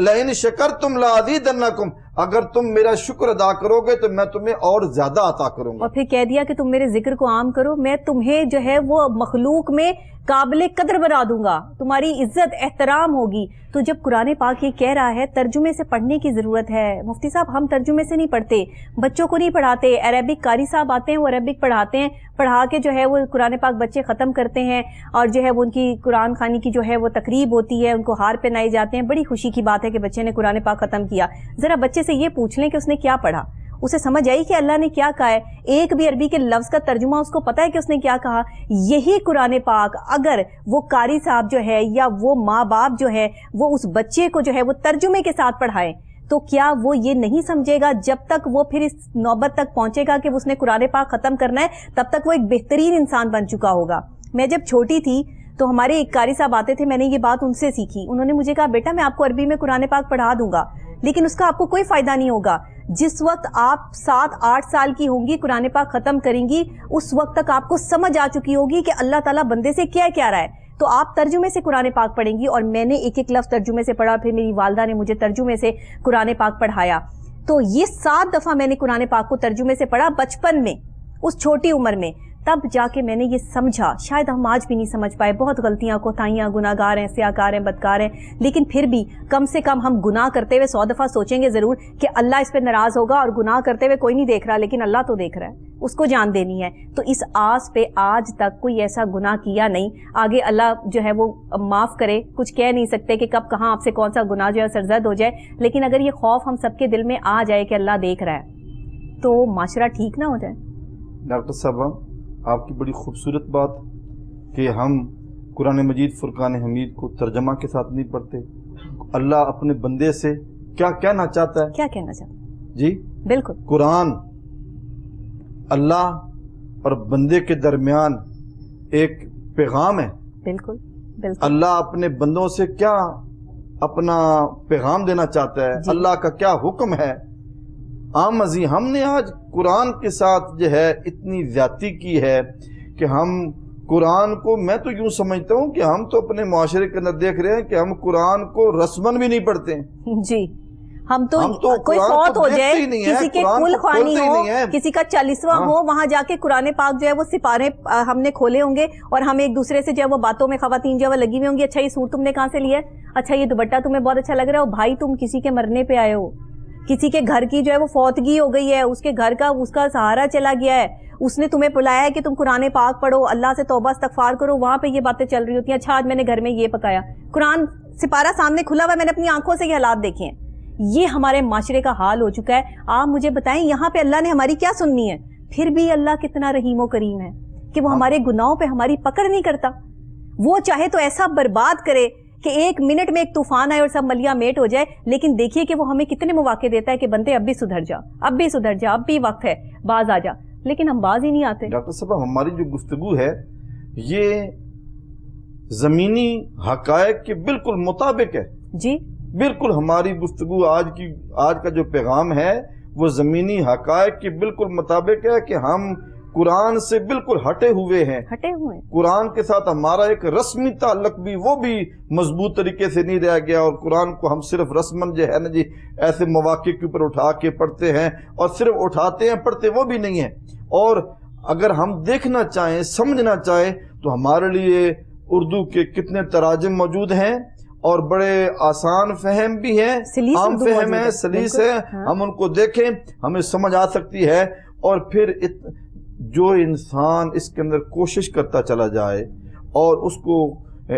لَإِن شَكَرْتُمْ لَأَزِيدَنَّكُمْ، اگر تم میرا شکر ادا کرو گے تو میں تمہیں اور زیادہ عطا کروں گا۔ اور پھر کہہ دیا کہ تم میرے ذکر کو عام کرو، میں تمہیں جو ہے وہ مخلوق میں قابل قدر بنا دوں گا، تمہاری عزت احترام ہوگی۔ تو جب قرآن پاک یہ کہہ رہا ہے ترجمے سے پڑھنے کی ضرورت ہے، مفتی صاحب ہم ترجمے سے نہیں پڑھتے، بچوں کو نہیں پڑھاتے، عربک قاری صاحب آتے ہیں وہ عربک پڑھاتے ہیں، پڑھا کے جو ہے وہ قرآن پاک بچے ختم کرتے ہیں، اور جو ہے وہ ان کی قرآن خوانی کی جو ہے وہ تقریب ہوتی ہے، ان کو ہار پہنائے جاتے ہیں، بڑی خوشی کی بات ہے کہ بچے نے قرآن پاک ختم کیا۔ ذرا بچے سے یہ پوچھ لیں کہ اس نے کیا پڑھا، اسے سمجھ آئی کہ اللہ نے کیا کہا ہے. ایک بھی عربی کے لفظ کا ترجمہ اس کو پتا ہے کہ اس نے کیا کہا. یہی قرآن پاک اگر وہ قاری صاحب جو ہے یا وہ ماں باپ جو ہے وہ اس بچے کو جو ہے وہ ترجمے کے ساتھ پڑھائے تو کیا وہ یہ نہیں سمجھے گا جب تک وہ پھر اس نوبت تک پہنچے گا کہ اس نے قرآن پاک ختم کرنا ہے تب تک وہ ایک بہترین انسان بن چکا ہوگا. میں جب چھوٹی تھی تو ہمارے ایک قاری صاحب آتے تھے, میں نے یہ بات ان سے سیکھی. انہوں نے مجھے کہا بیٹا میں آپ کو عربی میں قرآن پاک پڑھا دوں گا لیکن اس کا آپ کو کوئی فائدہ نہیں ہوگا. جس وقت آپ 7-8 سال کی ہوں گی قرآن پاک ختم کریں گی اس وقت تک آپ کو سمجھ آ چکی ہوگی کہ اللہ تعالیٰ بندے سے کیا کہہ رہا ہے, تو آپ ترجمے سے قرآن پاک پڑھیں گی. اور میں نے ایک ایک لفظ ترجمے سے پڑھا, پھر میری والدہ نے مجھے ترجمے سے قرآن پاک پڑھایا. تو یہ 7 دفعہ میں نے قرآن پاک کو ترجمے سے پڑھا بچپن میں, اس چھوٹی عمر میں. تب جا کے میں نے یہ سمجھا. شاید ہم آج بھی نہیں سمجھ پائے, بہت غلطیاں کوتاہیاں, گناہ گار ہیں, سیاہکار ہیں, بدکار ہیں, لیکن پھر بھی کم سے کم ہم گناہ کرتے ہوئے 100 دفعہ سوچیں گے ضرور کہ اللہ اس پہ ناراض ہوگا, اور گناہ کرتے ہوئے کوئی نہیں دیکھ رہا لیکن اللہ تو دیکھ رہا ہے, اس کو جان دینی ہے. تو اس آس پہ آج تک کوئی ایسا گناہ کیا نہیں. آگے اللہ جو ہے وہ معاف کرے, کچھ کہہ نہیں سکتے کہ کب کہاں آپ سے کون سا گناہ جو ہے سرزد ہو جائے, لیکن اگر یہ خوف ہم سب کے دل میں آ جائے کہ اللہ دیکھ رہا ہے تو معاشرہ ٹھیک نہ ہو جائے. ڈاکٹر صاحبہ آپ کی بڑی خوبصورت بات کہ ہم قرآن مجید فرقان حمید کو ترجمہ کے ساتھ نہیں پڑھتے. اللہ اپنے بندے سے کیا کہنا چاہتا ہے, کیا کہنا چاہتا ہے جی بالکل. قرآن اللہ اور بندے کے درمیان ایک پیغام ہے. بالکل بالکل. اللہ اپنے بندوں سے کیا اپنا پیغام دینا چاہتا ہے, اللہ کا کیا حکم ہے. عام ازیں ہم نے آج قرآن کے ساتھ جو ہے اتنی زیادتی کی ہے کہ ہم قرآن کو, میں تو یوں سمجھتا ہوں کہ ہم تو اپنے معاشرے کے اندر دیکھ رہے ہیں کہ ہم قرآن کو رسمن بھی نہیں پڑھتے ہیں. جی ہم تو کوئی فوت ہو جائے, کسی کے کل خوانی ہو, کسی کا 40واں ہو, وہاں جا کے قرآن پاک جو ہے وہ سپارے ہم نے کھولے ہوں گے اور ہم ایک دوسرے سے جو ہے وہ باتوں میں خواتین جو ہے وہ لگی ہوئی ہوں گی. اچھا یہ سوٹ تم نے کہاں سے لیا ہے, اچھا یہ دوپٹہ تمہیں بہت اچھا لگ رہا ہے. بھائی تم کسی کے مرنے پہ آئے ہو, کسی کے گھر کی جو ہے وہ فوتگی ہو گئی ہے, اس کے گھر کا اس کا سہارا چلا گیا ہے, اس نے تمہیں بلایا ہے کہ تم قرآن پاک پڑھو, اللہ سے توبہ استغفار کرو, وہاں پہ یہ باتیں چل رہی ہوتی ہیں. اچھا آج میں نے گھر میں یہ پکایا, قرآن سپارہ سامنے کھلا ہوا ہے, میں نے اپنی آنکھوں سے یہ حالات دیکھے ہیں. یہ ہمارے معاشرے کا حال ہو چکا ہے. آپ مجھے بتائیں یہاں پہ اللہ نے ہماری کیا سننی ہے؟ پھر بھی اللہ کتنا رحیم و کریم ہے کہ وہ ہمارے گناہوں پہ ہماری پکڑ نہیں کرتا. وہ چاہے تو ایسا برباد کرے کہ 1 منٹ میں ایک طوفان آئے اور سب ملیا میٹ ہو جائے, لیکن دیکھیے کہ وہ ہمیں کتنے مواقع دیتا ہے کہ بندے اب بھی سدھر جا, اب بھی سدھر جا, اب بھی وقت ہے, باز آ جا, لیکن ہم باز ہی نہیں آتے. ڈاکٹر صاحب ہماری جو گفتگو ہے یہ زمینی حقائق کے بالکل مطابق ہے. جی بالکل ہماری گفتگو آج کا جو پیغام ہے وہ زمینی حقائق کے بالکل مطابق ہے کہ ہم قرآن سے بالکل ہٹے ہوئے ہیں. قرآن کے ساتھ ہمارا ایک رسمی تعلق بھی وہ بھی مضبوط طریقے سے نہیں رہ گیا, اور قرآن کو ہم صرف رسمن جو ہے نا جی ایسے مواقع کے اوپر اٹھا کے پڑھتے ہیں, اور صرف اٹھاتے ہیں پڑھتے وہ بھی نہیں ہیں. اور اگر ہم دیکھنا چاہیں سمجھنا چاہیں تو ہمارے لیے اردو کے کتنے تراجم موجود ہیں اور بڑے آسان فہم بھی ہیں, عام فہم ہے, سلیس ہے. ہم ان کو دیکھیں ہمیں سمجھ آ سکتی ہے. اور پھر جو انسان اس کے اندر کوشش کرتا چلا جائے اور اس کو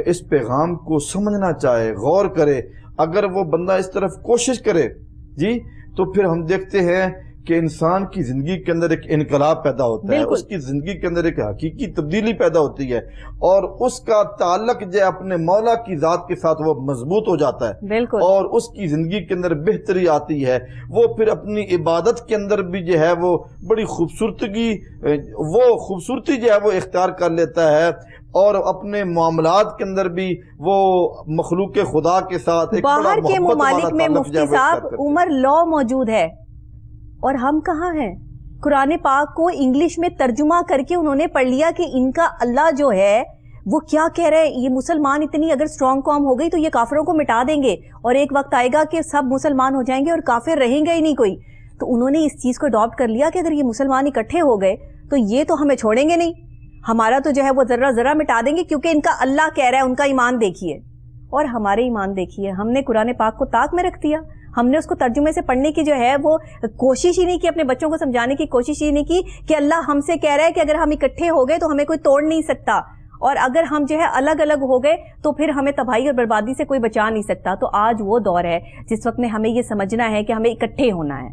اس پیغام کو سمجھنا چاہے, غور کرے, اگر وہ بندہ اس طرف کوشش کرے جی تو پھر ہم دیکھتے ہیں کہ انسان کی زندگی کے اندر ایک انقلاب پیدا ہوتا ہے, اس کی زندگی کے اندر ایک حقیقی تبدیلی پیدا ہوتی ہے, اور اس کا تعلق جو اپنے مولا کی ذات کے ساتھ وہ مضبوط ہو جاتا ہے, اور اس کی زندگی کے اندر بہتری آتی ہے. وہ پھر اپنی عبادت کے اندر بھی جو ہے وہ بڑی خوبصورتی جو ہے وہ اختیار کر لیتا ہے, اور اپنے معاملات کے اندر بھی وہ مخلوق خدا کے ساتھ ایک بڑا باہر کے ممالک میں مفتی صاحب عمر لا موجود ہے, اور ہم کہاں ہیں؟ قرآن پاک کو انگلش میں ترجمہ کر کے انہوں نے پڑھ لیا کہ ان کا اللہ جو ہے وہ کیا کہہ رہے ہیں. یہ مسلمان اتنی اگر اسٹرانگ قوم ہو گئی تو یہ کافروں کو مٹا دیں گے, اور ایک وقت آئے گا کہ سب مسلمان ہو جائیں گے اور کافر رہیں گے ہی نہیں کوئی. تو انہوں نے اس چیز کو اڈاپٹ کر لیا کہ اگر یہ مسلمان اکٹھے ہو گئے تو یہ تو ہمیں چھوڑیں گے نہیں, ہمارا تو جو ہے وہ ذرہ ذرہ مٹا دیں گے, کیونکہ ان کا اللہ کہہ رہا ہے. ان کا ایمان دیکھیے اور ہمارے ایمان دیکھیے. ہم نے قرآن پاک کو طاق میں رکھ دیا, ہم نے اس کو ترجمے سے پڑھنے کی جو ہے وہ کوشش ہی نہیں کی, اپنے بچوں کو سمجھانے کی کوشش ہی نہیں کی کہ اللہ ہم سے کہہ رہا ہے کہ اگر ہم اکٹھے ہو گئے تو ہمیں کوئی توڑ نہیں سکتا, اور اگر ہم جو ہے الگ الگ ہو گئے تو پھر ہمیں تباہی اور بربادی سے کوئی بچا نہیں سکتا. تو آج وہ دور ہے جس وقت میں ہمیں یہ سمجھنا ہے کہ ہمیں اکٹھے ہونا ہے,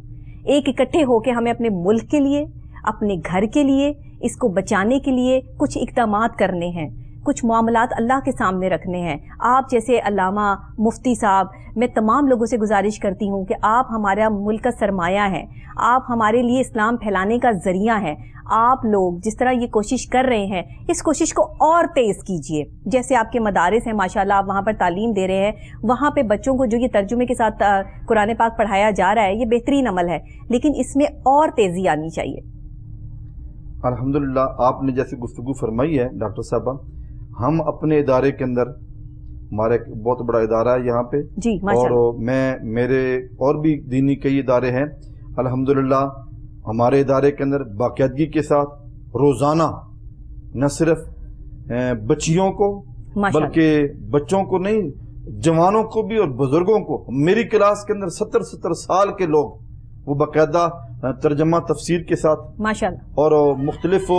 ایک اکٹھے ہو کے ہمیں اپنے ملک کے لیے، اپنے گھر کے لیے، اس کو بچانے کے لیے کچھ اقدامات کرنے ہیں، کچھ معاملات اللہ کے سامنے رکھنے ہیں۔ آپ جیسے علامہ مفتی صاحب، میں تمام لوگوں سے گزارش کرتی ہوں کہ آپ ہمارا ملک کا سرمایہ ہیں، آپ ہمارے لیے اسلام پھیلانے کا ذریعہ ہیں۔ آپ لوگ جس طرح یہ کوشش کر رہے ہیں، اس کوشش کو اور تیز کیجئے۔ جیسے آپ کے مدارس ہیں ماشاءاللہ، آپ وہاں پر تعلیم دے رہے ہیں، وہاں پہ بچوں کو جو یہ ترجمے کے ساتھ قرآن پاک پڑھایا جا رہا ہے، یہ بہترین عمل ہے، لیکن اس میں اور تیزی آنی چاہیے۔ الحمدللہ آپ نے جیسے گفتگو فرمائی ہے ڈاکٹر صاحبہ، ہم اپنے ادارے کے اندر، ہمارا ایک بہت بڑا ادارہ ہے یہاں پہ جی اور میرے اور بھی دینی کئی ادارے ہیں، الحمدللہ ہمارے ادارے کے اندر باقاعدگی کے ساتھ روزانہ نہ صرف بچیوں کو بلکہ بچوں کو نہیں، جوانوں کو بھی اور بزرگوں کو، میری کلاس کے اندر 70 سال کے لوگ وہ باقاعدہ ترجمہ تفسیر کے ساتھ ماشاءاللہ، اور مختلف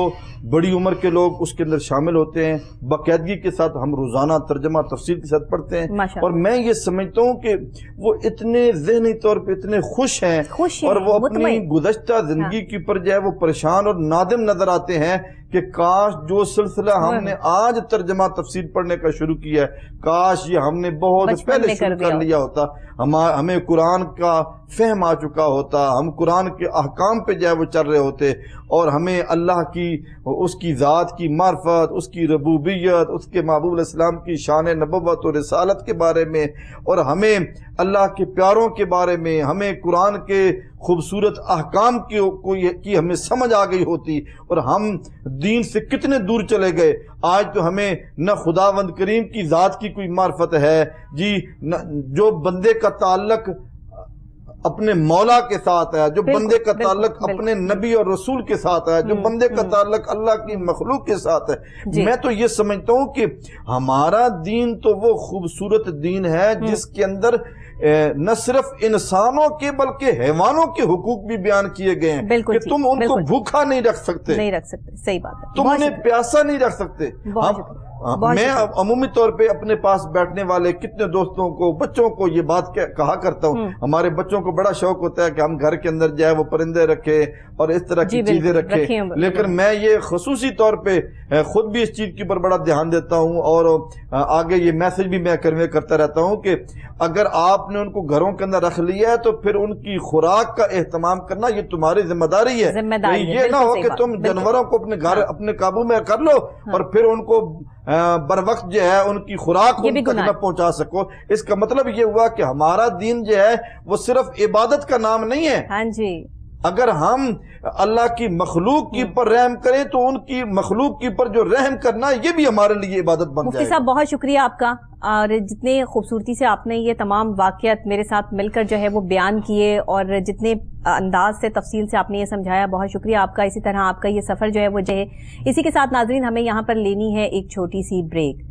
بڑی عمر کے لوگ اس کے اندر شامل ہوتے ہیں، باقاعدگی کے ساتھ ہم روزانہ ترجمہ تفسیر کے ساتھ پڑھتے ہیں، اور میں یہ سمجھتا ہوں کہ وہ اتنے ذہنی طور پہ اتنے خوش ہیں اور وہ اپنی گزشتہ زندگی کے اوپر جو ہے وہ پریشان اور نادم نظر آتے ہیں کہ کاش جو سلسلہ ہم نے آج ترجمہ تفسیر پڑھنے کا شروع کیا ہے، کاش یہ ہم نے بہت پہلے شروع کر لیا ہوتا، ہمیں قرآن کا فہم آ چکا ہوتا، ہم قرآن کے احکام پہ جو ہے وہ چل رہے ہوتے، اور ہمیں اللہ کی، اس کی ذات کی معرفت، اس کی ربوبیت، اس کے محبوب علیہ السلام کی شان نبوت اور رسالت کے بارے میں، اور ہمیں اللہ کے پیاروں کے بارے میں، ہمیں قرآن کے خوبصورت احکام کی ہمیں سمجھ آ گئی ہوتی، اور ہم دین سے کتنے دور چلے گئے۔ آج تو ہمیں نہ خداوند کریم کی ذات کی کوئی معرفت ہے جی، جو بندے کا تعلق اپنے مولا کے ساتھ ہے، جو بندے کا تعلق اپنے نبی اور رسول کے ساتھ ہے، جو بندے کا تعلق اللہ کی مخلوق کے ساتھ ہے، میں تو یہ سمجھتا ہوں کہ ہمارا دین تو وہ خوبصورت دین ہے جس کے اندر نہ صرف انسانوں کے بلکہ حیوانوں کے حقوق بھی بیان کیے گئے ہیں کہ تم ان کو بھوکا نہیں رکھ سکتے، صحیح بات ہے، تم انہیں پیاسا نہیں رکھ سکتے۔ میں عمومی طور پہ اپنے پاس بیٹھنے والے کتنے دوستوں کو، بچوں کو یہ بات کہا کرتا ہوں، ہمارے بچوں کو بڑا شوق ہوتا ہے کہ ہم گھر کے اندر جو ہے وہ پرندے رکھیں اور اس طرح کی چیزیں رکھیں، لیکن میں یہ خصوصی طور پہ خود بھی اس چیز کے اوپر بڑا دھیان دیتا ہوں، اور آگے یہ میسج بھی میں کنوے کرتا رہتا ہوں کہ اگر آپ نے ان کو گھروں کے اندر رکھ لیا ہے تو پھر ان کی خوراک کا اہتمام کرنا یہ تمہاری ذمہ داری ہے۔ یہ نہ ہو کہ تم جانوروں کو اپنے گھر اپنے قابو میں کر لو اور پھر ان کو بر وقت جو ہے ان کی خوراک ان تک نہ پہنچا سکو۔ اس کا مطلب یہ ہوا کہ ہمارا دین جو ہے وہ صرف عبادت کا نام نہیں ہے۔ ہاں جی، اگر ہم اللہ کی مخلوق کی پر رحم کریں تو ان کی مخلوق کی پر جو رحم کرنا یہ بھی ہمارے لیے عبادت بن جائے گا۔ مفتی صاحب بہت شکریہ آپ کا، اور جتنے خوبصورتی سے آپ نے یہ تمام واقعات میرے ساتھ مل کر جو ہے وہ بیان کیے، اور جتنے انداز سے تفصیل سے آپ نے یہ سمجھایا، بہت شکریہ آپ کا۔ اسی طرح آپ کا یہ سفر جو ہے وہ جائے۔ اسی کے ساتھ ناظرین ہمیں یہاں پر لینی ہے ایک چھوٹی سی بریک۔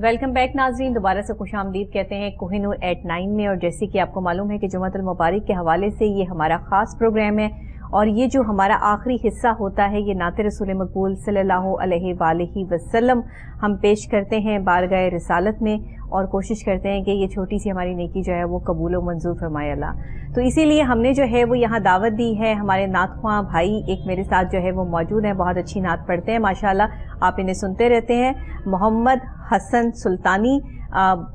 ویلکم بیک ناظرین، دوبارہ سے خوش آمدید کہتے ہیں کوہ نور ایٹ 9 میں، اور جیسے کہ آپ کو معلوم ہے کہ جمعۃ المبارک کے حوالے سے یہ ہمارا خاص پروگرام ہے، اور یہ جو ہمارا آخری حصہ ہوتا ہے یہ نعت رسول مقبول صلی اللہ علیہ وآلہ وسلم ہم پیش کرتے ہیں بارگاہ رسالت میں، اور کوشش کرتے ہیں کہ یہ چھوٹی سی ہماری نیکی جو ہے وہ قبول و منظور فرمائے اللہ۔ تو اسی لیے ہم نے جو ہے وہ یہاں دعوت دی ہے، ہمارے نعت خواں بھائی ایک میرے ساتھ جو ہے وہ موجود ہیں، بہت اچھی نعت پڑھتے ہیں ماشاءاللہ، آپ انہیں سنتے رہتے ہیں، محمد حسن سلطانی،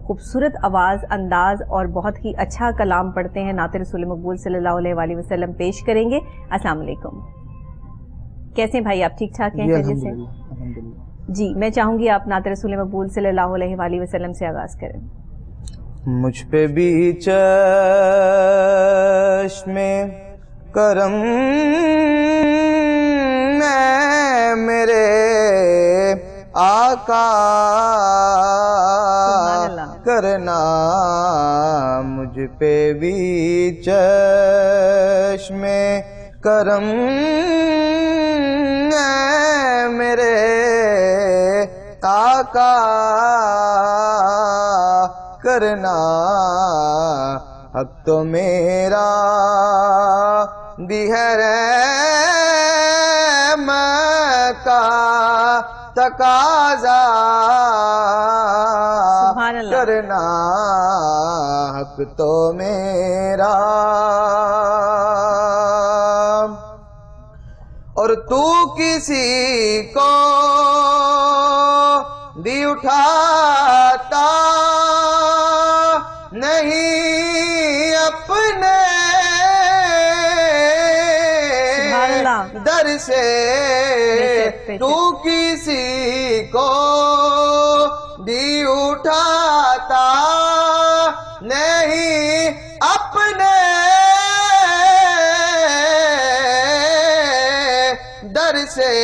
خوبصورت آواز، انداز اور بہت ہی اچھا کلام پڑھتے ہیں، نعت رسول مقبول صلی اللہ علیہ وآلہ وسلم پیش کریں گے۔ السلام علیکم، کیسے ہیں بھائی آپ؟ ٹھیک ٹھاک ہیں؟ خیریت سے؟ جی، میں چاہوں گی آپ نعت رسول مقبول صلی اللہ علیہ وآلہ وسلم سے آغاز کریں۔ مجھ پہ بھی چشم کرم میرے آقا کرنا، مجھ پہ بھی چشم کرم میرے آقا کرنا، حق تو میرا بھی ہے رحمت کا تقاضا سبحان اللہ۔ کرنا حق تو میرا، اور تو کسی کو بھی اٹھاتا نہیں اپنے سبحان اللہ۔ در سے، بے تو کسی کو بھی اٹھاتا نہیں اپنے در سے،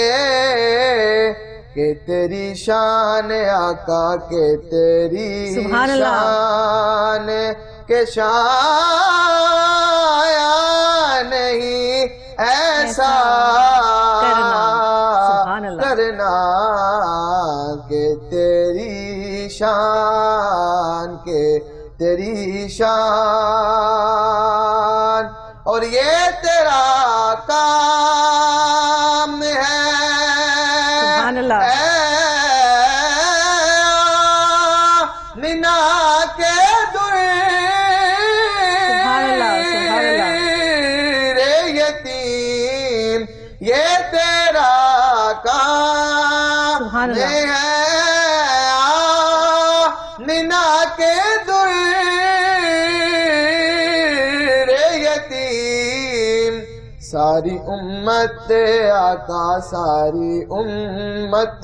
کہ تیری شان آقا، کہ تیری سبحان اللہ۔ شان کے شایا نہیں ایسا سبحان اللہ۔ کرنا کہ تیری شان، کہ تیری شان، اور یہ تیرا کام ہے سبحان اللہ۔ مینا کے در سبحان اللہ، سبحان اللہ۔ رے یتیم، یہ تیرا کام سبحان اللہ۔ ہے مینا کے در رے یتیم، ساری امت آقا، ساری امت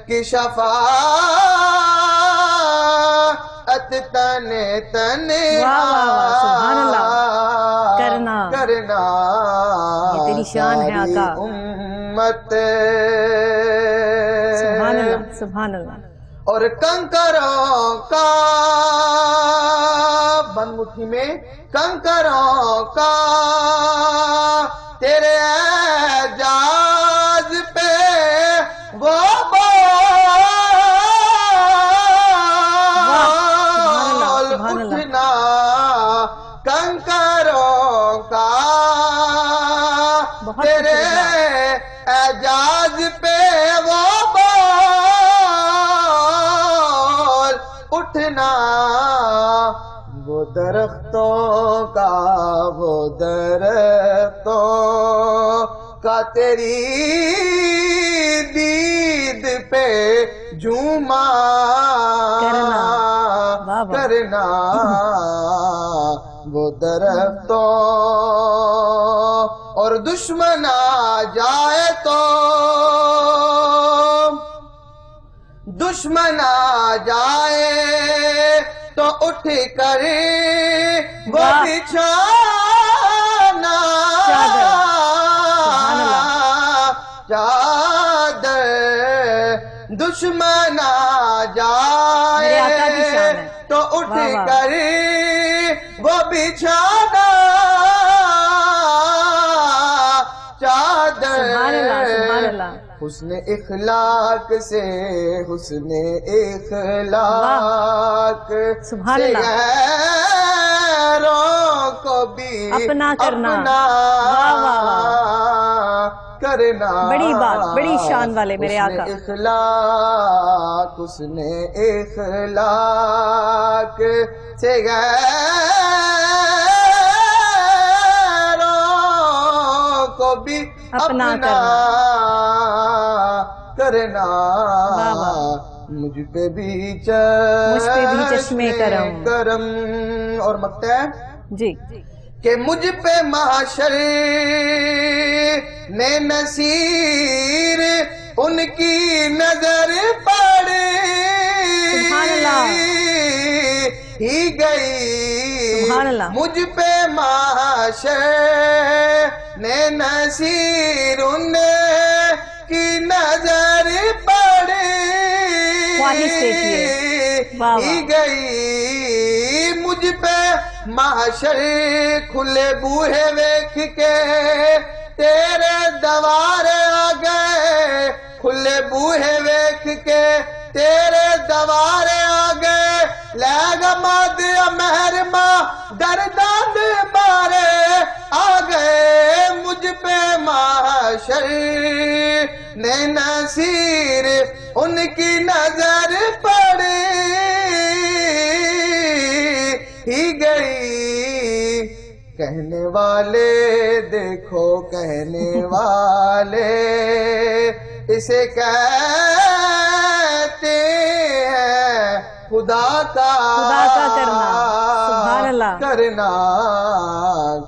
کی شفاعت تنے واہ واہ واہ، سبحان اللہ۔ کرنا یہ تیری شان ہے ساری آقا۔ امت، سبحان اللہ، سبحان اللہ۔ اور کنکروں کا بند مٹھی میں، کنکروں کا تیرے اعجاز پہ وہ بول اٹھنا، کنکروں کا تیرے اعجاز پہ وہ بول اٹھنا، وہ درختوں کا، وہ درختوں کا تیری دید پہ جھوما کرنا، وہ درختوں، اور دشمن آ جائے تو، دشمن آ جائے تو اٹھ کر وہ بچھانا چادر، دشمن آ جائے تو اٹھ کر وہ بچھانا چادر، حسن اخلاق سے، حسن اخلاق سے غیروں کو بھی اپنا کرنا، کرنا، بڑی بات، بڑی شان والے میرے آقا۔ حسن اخلاق، حسن اخلاق سے غیروں کو بھی اپنا کرنا، مجھ پہ بھی چشمے کرم، اور مقطع ہے جی، کہ مجھ پہ محشر میں نصیر ان کی نظر پڑے ہی گئی، مجھ پہ محشر میں نصیر ان کی نظر پڑے ہی گئی، مجھ پہ محشر کھلے بوہے ویکھ کے تیرے دوارے آ گئے، کھلے بوہے ویکھ کے تیرے دوارے آ گئے، لے گا ماد مہرما درداں دے بارے آ گئے، محشر میں نصیر ان کی نظر پڑ ہی گئی. کہنے والے دیکھو کہنے والے اسے کہتے ہیں خدا کا کرنا. سبحان اللہ. کرنا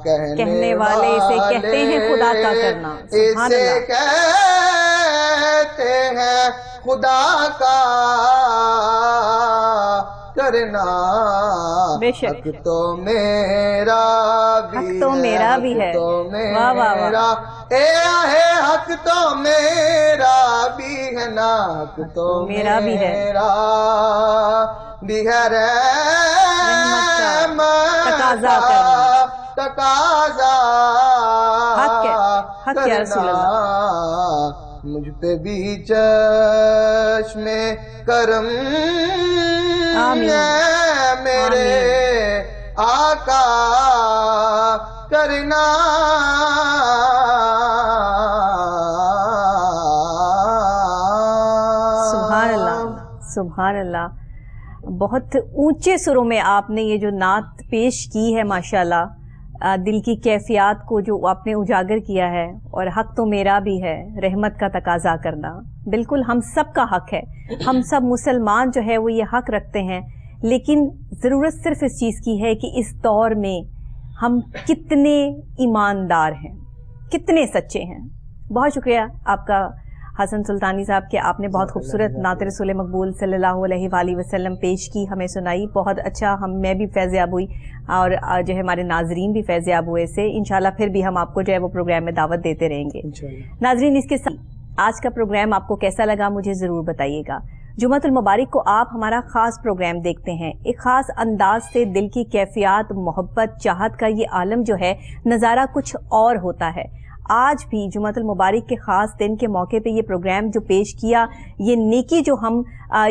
کہنے والے اسے کہتے ہیں خدا کا کرنا. سبحان اسے اللہ. کہتے ہیں خدا کا کرنا. بے شک. حق تو میرا بھی حق تو میرا بھی ہے. تو واہ واہ میرا اے ہے حق تو میرا بھی ہے نا. حق تو میرا بھی ہے. میرا بھی ہے. تقاضا کرنا. تقاضا حق یا رسول اللہ. مجھ پہ بھی چشم کرم آمین. میرے آقا کرنا. سبحان اللہ. سبحان اللہ. بہت اونچے سروں میں آپ نے یہ جو نعت پیش کی ہے ماشاءاللہ. دل کی کیفیات کو جو آپ نے اجاگر کیا ہے. اور حق تو میرا بھی ہے رحمت کا تقاضا کرنا. بالکل ہم سب کا حق ہے. ہم سب مسلمان جو ہے وہ یہ حق رکھتے ہیں. لیکن ضرورت صرف اس چیز کی ہے کہ اس دور میں ہم کتنے ایماندار ہیں, کتنے سچے ہیں. بہت شکریہ آپ کا حسن سلطانی صاحب کہ آپ نے بہت خوبصورت نعت رسول مقبول صلی اللہ علیہ وآلہ وسلم پیش کی, ہمیں سنائی. بہت اچھا. میں بھی فیض یاب ہوئی اور جو ہے ہمارے ناظرین بھی فیض یاب ہوئے سے. انشاءاللہ پھر بھی ہم آپ کو جو ہے وہ پروگرام میں دعوت دیتے رہیں گے. ناظرین اس کے ساتھ آج کا پروگرام آپ کو کیسا لگا مجھے ضرور بتائیے گا. جمعۃ المبارک کو آپ ہمارا خاص پروگرام دیکھتے ہیں. ایک خاص انداز سے دل کی کیفیات, محبت, چاہت کا یہ عالم جو ہے نظارہ کچھ اور ہوتا ہے. آج بھی جمعۃ المبارک کے خاص دن کے موقع پہ یہ پروگرام جو پیش کیا, یہ نیکی جو ہم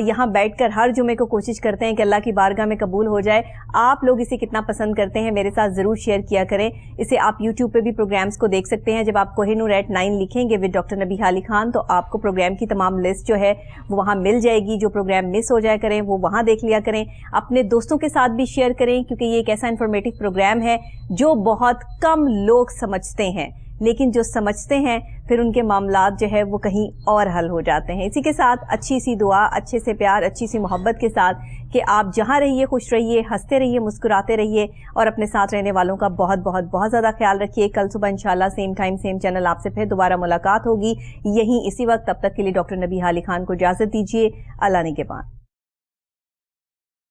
یہاں بیٹھ کر ہر جمعے کو کوشش کرتے ہیں کہ اللہ کی بارگاہ میں قبول ہو جائے, آپ لوگ اسے کتنا پسند کرتے ہیں میرے ساتھ ضرور شیئر کیا کریں. اسے آپ یوٹیوب پہ بھی پروگرامز کو دیکھ سکتے ہیں. جب آپ کوہ نور @9 لکھیں گے ود ڈاکٹر نبیہ علی خان تو آپ کو پروگرام کی تمام لسٹ جو ہے وہ وہاں مل جائے گی. جو پروگرام مس ہو جائے کریں وہ وہاں دیکھ لیا کریں. اپنے دوستوں کے ساتھ بھی شیئر کریں کیونکہ یہ ایک ایسا انفارمیٹیو پروگرام ہے جو بہت کم لوگ سمجھتے ہیں, لیکن جو سمجھتے ہیں پھر ان کے معاملات جو ہے وہ کہیں اور حل ہو جاتے ہیں. اسی کے ساتھ اچھی سی دعا, اچھے سے پیار, اچھی سی محبت کے ساتھ کہ آپ جہاں رہیے خوش رہیے, ہنستے رہیے, مسکراتے رہیے اور اپنے ساتھ رہنے والوں کا بہت بہت بہت زیادہ خیال رکھیے. کل صبح انشاءاللہ سیم ٹائم سیم چینل آپ سے پھر دوبارہ ملاقات ہوگی یہیں اسی وقت. تب تک کے لیے ڈاکٹر نبیہ علی خان کو اجازت دیجیے. اللہ نگہبان.